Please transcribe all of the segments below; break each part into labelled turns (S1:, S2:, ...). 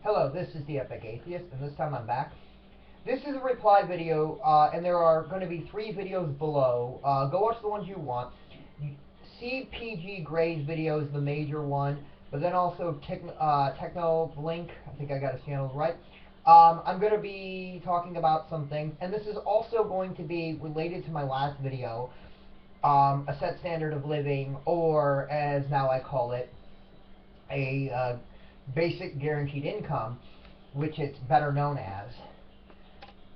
S1: Hello, this is the Epic Atheist, and this time I'm back. This is a reply video, and there are going to be 3 videos below. Go watch the ones you want. CPG Gray's video is the major one, but then also Techno Blink, I think I got his channel right. I'm going to be talking about some things, and this is also going to be related to my last video, a set standard of living, or as now I call it, a basic guaranteed income, which it's better known as.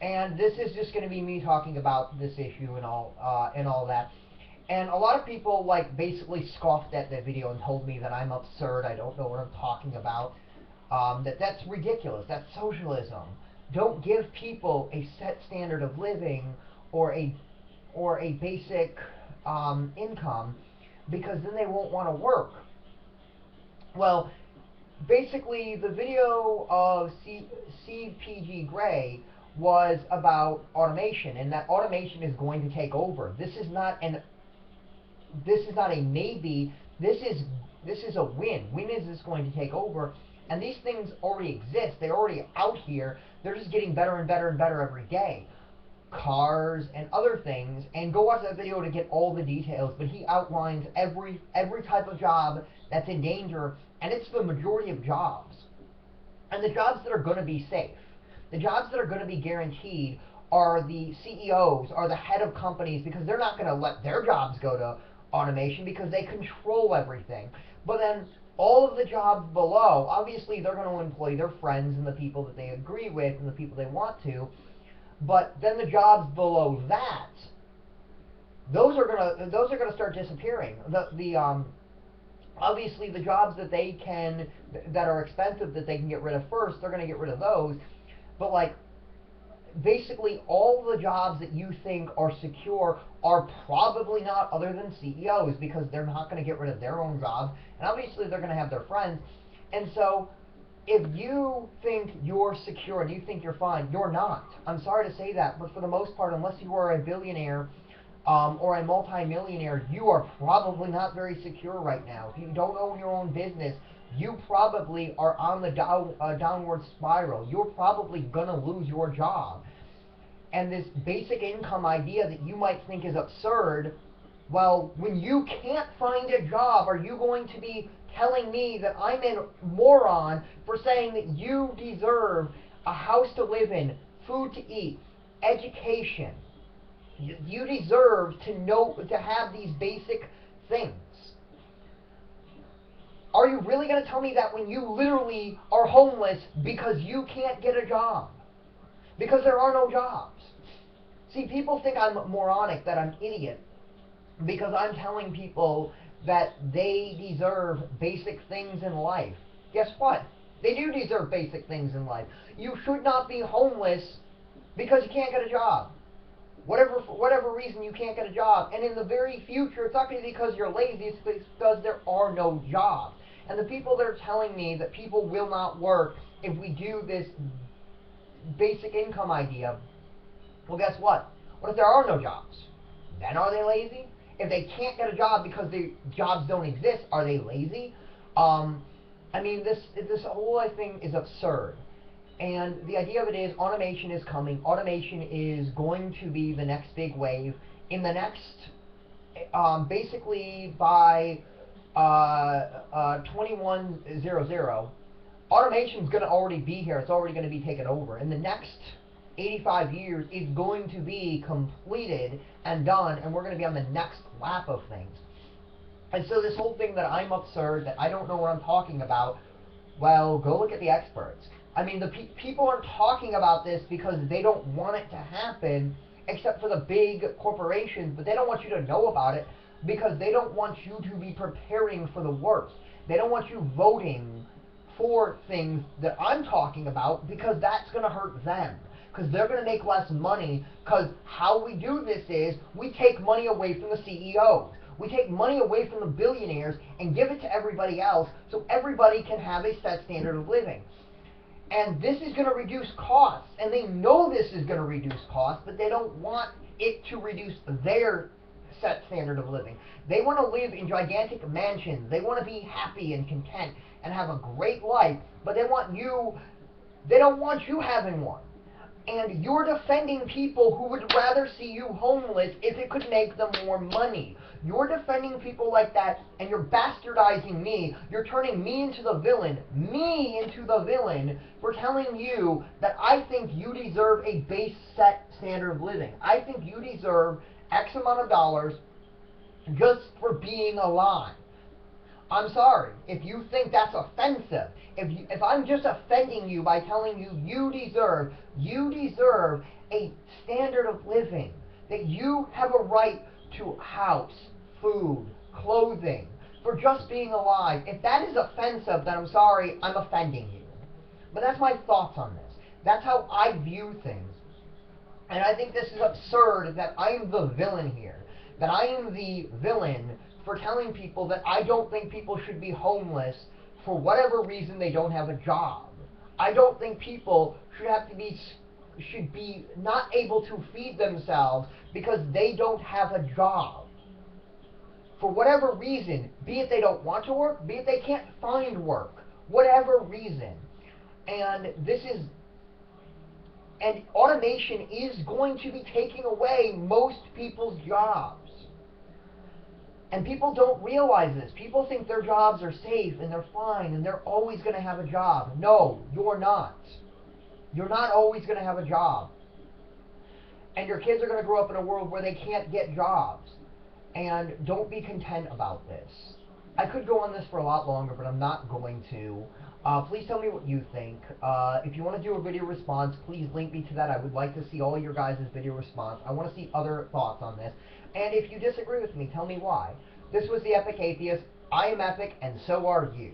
S1: And this is just going to be me talking about this issue and all that. And a lot of people basically scoffed at the video and told me that I'm absurd. I don't know what I'm talking about. That's ridiculous. That's socialism. Don't give people a set standard of living or a basic income, because then they won't want to work. Well, basically, the video of CPG Gray was about automation, and that automation is going to take over. This is not a maybe. This is a win. When is this going to take over? And these things already exist. They're already out here. They're just getting better and better and better every day. Cars and other things, and go watch that video to get all the details, but he outlines every type of job that's in danger, and it's the majority of jobs. And the jobs that are going to be safe, the jobs that are going to be guaranteed, are the CEOs, are the head of companies, because they're not going to let their jobs go to automation because they control everything. But then all of the jobs below, obviously they're going to employ their friends and the people that they agree with and the people they want to. But then the jobs below that, those are gonna start disappearing. Obviously the jobs that are expensive, that they can get rid of first, they're gonna get rid of those. But basically all the jobs that you think are secure are probably not, other than CEOs, because they're not going to get rid of their own jobs, and obviously they're going to have their friends. And so if you think you're secure and you think you're fine, you're not. I'm sorry to say that, but for the most part, unless you are a billionaire or a multi-millionaire, you are probably not very secure right now. If you don't own your own business, you probably are on the downward spiral. You're probably going to lose your job. And this basic income idea that you might think is absurd, well, when you can't find a job, are you going to be telling me that I'm a moron for saying that you deserve a house to live in, food to eat, education? You deserve to have these basic things. Are you really going to tell me that when you literally are homeless because you can't get a job? Because there are no jobs. See, people think I'm moronic, that I'm idiot, because I'm telling people that they deserve basic things in life. Guess what? They do deserve basic things in life. You should not be homeless because you can't get a job. For whatever reason, you can't get a job. And in the very future, it's not going to be because you're lazy, it's because there are no jobs. And the people that are telling me that people will not work if we do this basic income idea, well, guess what? What if there are no jobs? Then are they lazy? If they can't get a job because the jobs don't exist, are they lazy? I mean, this whole thing is absurd. And the idea of it is, automation is coming. Automation is going to be the next big wave. In the next, basically by 2100, automation is going to already be here. It's already going to be taken over. In the next 85 years, it's going to be completed and done, and we're going to be on the next lap of things. And so this whole thing that I'm absurd, that I don't know what I'm talking about, well, go look at the experts. I mean, the people aren't talking about this because they don't want it to happen, except for the big corporations, but they don't want you to know about it because they don't want you to be preparing for the worst. They don't want you voting for things that I'm talking about, because that's going to hurt them, because they're going to make less money, because how we do this is we take money away from the CEOs. We take money away from the billionaires and give it to everybody else so everybody can have a set standard of living. And this is going to reduce costs, and they know this is going to reduce costs, but they don't want it to reduce their set standard of living. They want to live in gigantic mansions. They want to be happy and content and have a great life, but they want you They don't want you having one. And you're defending people who would rather see you homeless if it could make them more money. You're defending people like that, and you're bastardizing me. You're turning me into the villain, for telling you that I think you deserve a base set standard of living. I think you deserve X amount of dollars just for being alive. I'm sorry, if you think that's offensive, if I'm just offending you by telling you you deserve a standard of living, that you have a right to house, food, clothing, for just being alive, if that is offensive, then I'm sorry, I'm offending you. But that's my thoughts on this. That's how I view things. And I think this is absurd that I'm the villain here. That I am the villain for telling people that I don't think people should be homeless for whatever reason they don't have a job. I don't think people should be not able to feed themselves because they don't have a job. For whatever reason, be it they don't want to work, be it they can't find work, whatever reason. And automation is going to be taking away most people's jobs. And people don't realize this. People think their jobs are safe and they're fine and they're always going to have a job. No, you're not. You're not always going to have a job. And your kids are going to grow up in a world where they can't get jobs. And don't be content about this. I could go on this for a lot longer, but I'm not going to. Please tell me what you think. If you want to do a video response, please link me to that. I would like to see all your guys' video response. I want to see other thoughts on this. And if you disagree with me, tell me why. This was The Epic Atheist. I am epic, and so are you.